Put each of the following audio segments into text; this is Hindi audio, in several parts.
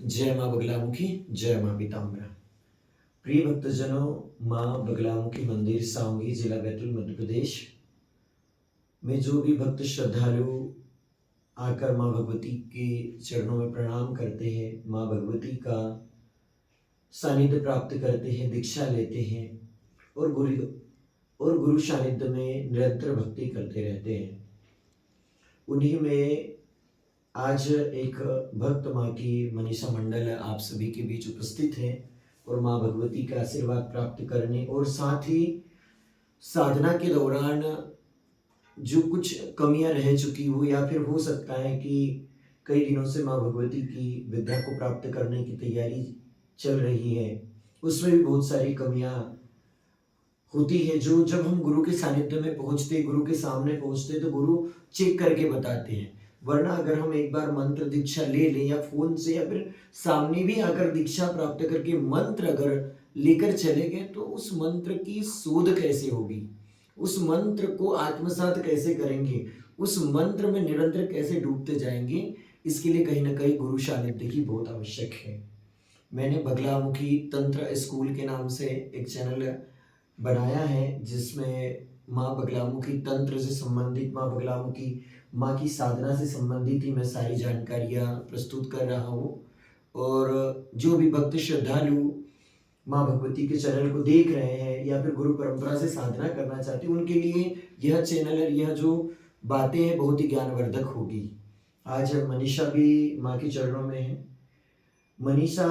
जय माँ बगलामुखी, जय माँ पीताम्बरा। प्रिय भक्तजनों, माँ बगलामुखी मंदिर सावंगी, जिला बैतूल, मध्य प्रदेश में जो भी भक्त श्रद्धालु आकर माँ भगवती के चरणों में प्रणाम करते हैं, माँ भगवती का सानिध्य प्राप्त करते हैं, दीक्षा लेते हैं और गुरु सानिध्य में निरंतर भक्ति करते रहते हैं, उन्हीं में आज एक भक्त माँ की मनीषा मंडल आप सभी के बीच उपस्थित है और माँ भगवती का आशीर्वाद प्राप्त करने और साथ ही साधना के दौरान जो कुछ कमियां रह चुकी हो या फिर हो सकता है कि कई दिनों से माँ भगवती की विद्या को प्राप्त करने की तैयारी चल रही है, उसमें भी बहुत सारी कमियां होती है जो जब हम गुरु के सानिध्य में पहुंचते, गुरु के सामने पहुंचते तो गुरु चेक करके बताते हैं। वरना अगर हम एक बार मंत्र दीक्षा ले लें या फोन से या फिर सामने भी आकर दीक्षा प्राप्त करके मंत्र अगर लेकर चले गए तो उस मंत्र की शोध कैसे होगी, उस मंत्र को आत्मसात कैसे करेंगे, उस मंत्र में निरंतर कैसे डूबते जाएंगे, इसके लिए कहीं ना कहीं गुरु सानिध्य ही बहुत आवश्यक है। मैंने बगलामुखी तंत्र स्कूल के नाम से एक चैनल बनाया है जिसमें माँ बगलामुखी तंत्र से संबंधित, माँ बगलामुखी माँ की साधना से संबंधित ही मैं सारी जानकारियाँ प्रस्तुत कर रहा हूँ। और जो भी भक्त श्रद्धालु माँ भगवती के चैनल को देख रहे हैं या फिर गुरु परंपरा से साधना करना चाहते हैं, उनके लिए यह चैनल और यह जो बातें हैं बहुत ही ज्ञानवर्धक होगी। आज मनीषा भी माँ के चरणों में है। मनीषा,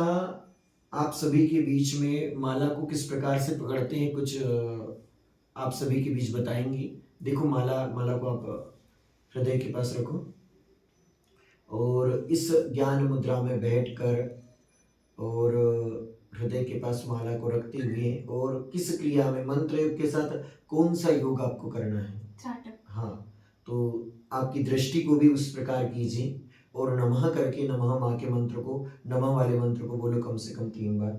आप सभी के बीच में माला को किस प्रकार से पकड़ते हैं, कुछ आप सभी के बीच बताएंगी। देखो, माला को आप हृदय के पास रखो और इस ज्ञान मुद्रा में बैठकर और हृदय के पास माला को रखते हुए और किस क्रिया में, मंत्र योग के साथ कौन सा योग आपको करना है? त्राटक। हाँ, तो आपकी दृष्टि को भी उस प्रकार कीजिए और नमः करके, नमः माँ के मंत्र को, नमः वाले मंत्र को बोलो कम से कम 3 बार।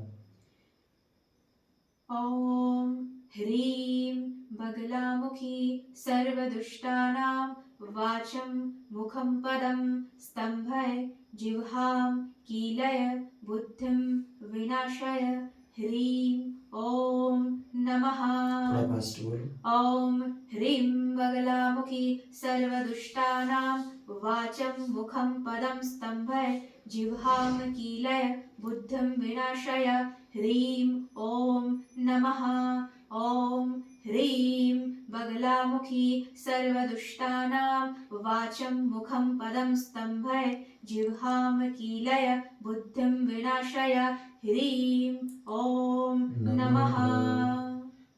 ॐ ह्रीं बगलामुखी सर्वदुष्टानां वाचं मुखं पदं स्तम्भय जिह्वां कीलय बुद्धिं विनाशय ह्रीं ॐ नमः। ॐ ह्रीं बगलामुखी सर्वदुष्टानां वाचं मुखं पदं स्तम्भय जिह्वां कीलय बुद्धिं विनाशय ह्रीं ॐ नमः। ॐ ह्रीं बगलामुखी सर्वदुष्टानां वाचं मुखं पदं स्तम्भय जिह्वां कीलय बुद्धिं विनाशय ह्रीं ॐ नमः।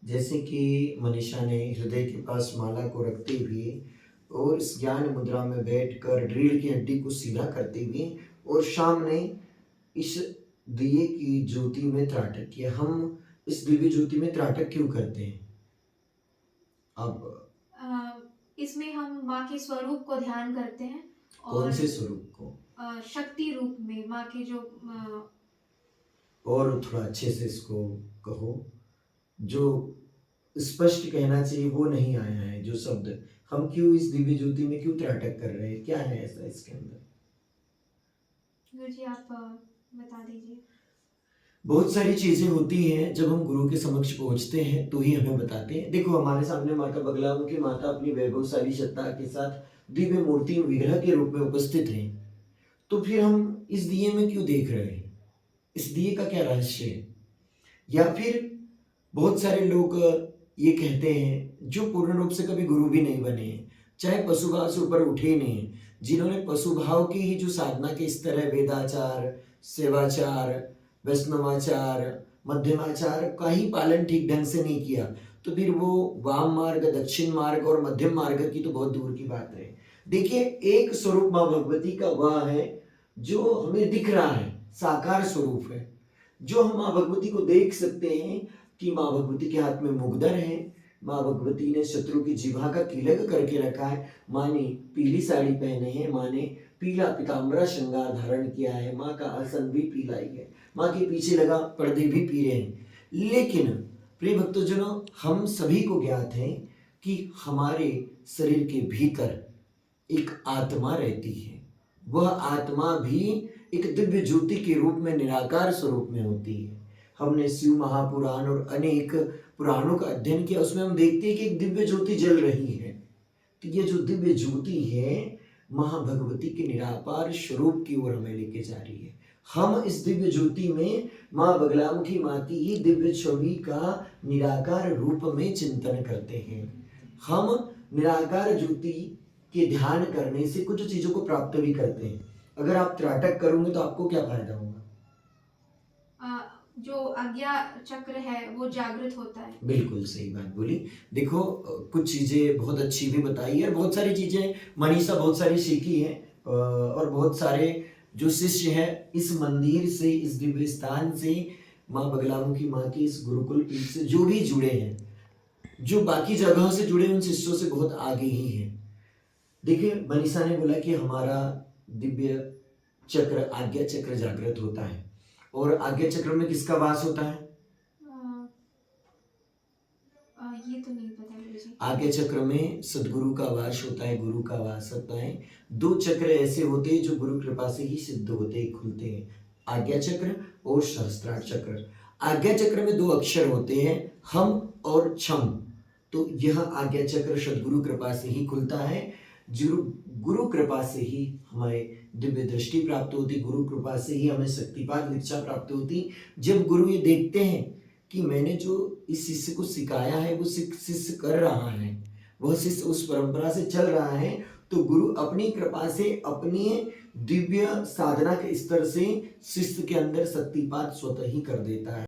जैसे कि मनीषा ने हृदय के पास माला को रखते हुए और इस ज्ञान मुद्रा में बैठकर रीढ़ की हड्डी को सीधा करते हुए और सामने इस दिए की ज्योति में त्राटक किया। हम इस दिव्य ज्योति में त्राटक क्यों करते हैं? अब इसमें हम माँ के स्वरूप को ध्यान करते हैं। कौन से स्वरूप को? शक्ति रूप में माँ के जो और थोड़ा अच्छे से इसको कहो, जो स्पष्ट कहना चाहिए वो नहीं आया है जो शब्द। हम क्यों इस दिव्य ज्योति में क्यों त्राटक कर रहे हैं, क्या है ऐसा इसके अंदर? गुरुजी आप बता दीजिए। बहुत सारी चीजें होती हैं, जब हम गुरु के समक्ष पहुंचते हैं तो ही हमें बताते हैं। देखो, हमारे सामने माता बगलामुखी माता अपनी वैभवशाली सत्ता के साथ दिव्य मूर्ति विग्रह के रूप में उपस्थित हैं, तो फिर हम इस दिए में क्यों देख रहे हैं? इस दिए का क्या रहस्य है? या फिर बहुत सारे लोग ये कहते हैं जो पूर्ण रूप से कभी गुरु भी नहीं बने हैं, चाहे पशुभाव से ऊपर उठे ही नहीं, जिन्होंने पशुभाव की ही जो साधना के स्तर है, वेदाचार, सेवाचार, वैष्णवाचार, मध्यमाचार का ही पालन ठीक ढंग से नहीं किया, तो फिर वो वाम मार्ग, दक्षिण मार्ग और मध्यम मार्ग की तो बहुत दूर की बात है। देखिए, एक स्वरूप माँ भगवती का वह है जो हमें दिख रहा है, साकार स्वरूप है, जो हम माँ भगवती को देख सकते हैं कि माँ भगवती के हाथ में मुगदर है, माँ भगवती ने शत्रु की जिह्वा का तिलक करके रखा है, माँ ने पीली साड़ी पहने हैं, माँ ने पीला पीताम्बरा श्रृंगार धारण किया है, माँ का आसन भी पीला ही है, माँ के पीछे लगा पर्दे भी पीले हैं। लेकिन प्रिय भक्तजनों, हम सभी को ज्ञात है कि हमारे शरीर के भीतर एक आत्मा रहती है, वह आत्मा भी एक दिव्य ज्योति के रूप में, निराकार स्वरूप में होती है। हमने शिव महापुराण और अनेक पुराणों का अध्ययन किया, उसमें हम देखते हैं कि एक दिव्य ज्योति जल रही है। तो ये जो दिव्य ज्योति है माँ भगवती के निराकार स्वरूप की ओर हमें लेके जा रही है। हम इस दिव्य ज्योति में माँ बगलामुखी माँ की ही दिव्य छवि का निराकार रूप में चिंतन करते हैं। हम निराकार ज्योति के ध्यान करने से कुछ चीजों को प्राप्त भी करते हैं। अगर आप त्राटक करोगे तो आपको क्या फायदा होगा? जो आज्ञा चक्र है वो जागृत होता है। बिल्कुल सही बात बोली। देखो कुछ चीजें बहुत अच्छी भी बताई है और बहुत सारी चीजें मनीषा बहुत सारी सीखी है और बहुत सारे जो शिष्य है इस मंदिर से, इस दिव्य स्थान से, माँ बगलामुखी माँ की इस गुरुकुल पीठ से जो भी जुड़े हैं, जो बाकी जगहों से जुड़े उन शिष्यों से बहुत आगे ही हैं। देखिए मनीषा ने बोला कि हमारा दिव्य चक्र आज्ञा चक्र जागृत होता है और आज्ञा चक्र में किसका वास होता है? ये तो नहीं पता मुझे। आज्ञा चक्र में सदगुरु का वास होता है, गुरु का वास होता है। दो चक्र ऐसे होते हैं जो गुरु कृपा से ही सिद्ध होते हैं, खुलते हैं, आज्ञा चक्र और सहस्त्रार चक्र। आज्ञा चक्र में दो अक्षर होते हैं, हम और छम। तो यह आज्ञा चक्र सदगुरु कृपा से ही खुलता है। गुरु कृपा से ही हमें दिव्य दृष्टि प्राप्त होती, गुरु कृपा से ही हमें शक्तिपात दीक्षा प्राप्त होती। जब गुरु ये देखते हैं कि मैंने जो इस शिष्य को सिखाया है वो शिष्य कर रहा है, वह शिष्य उस परंपरा से चल रहा है, तो गुरु अपनी कृपा से, अपनी दिव्य साधना के स्तर से शिष्य के अंदर शक्तिपात स्वतः ही कर देता है।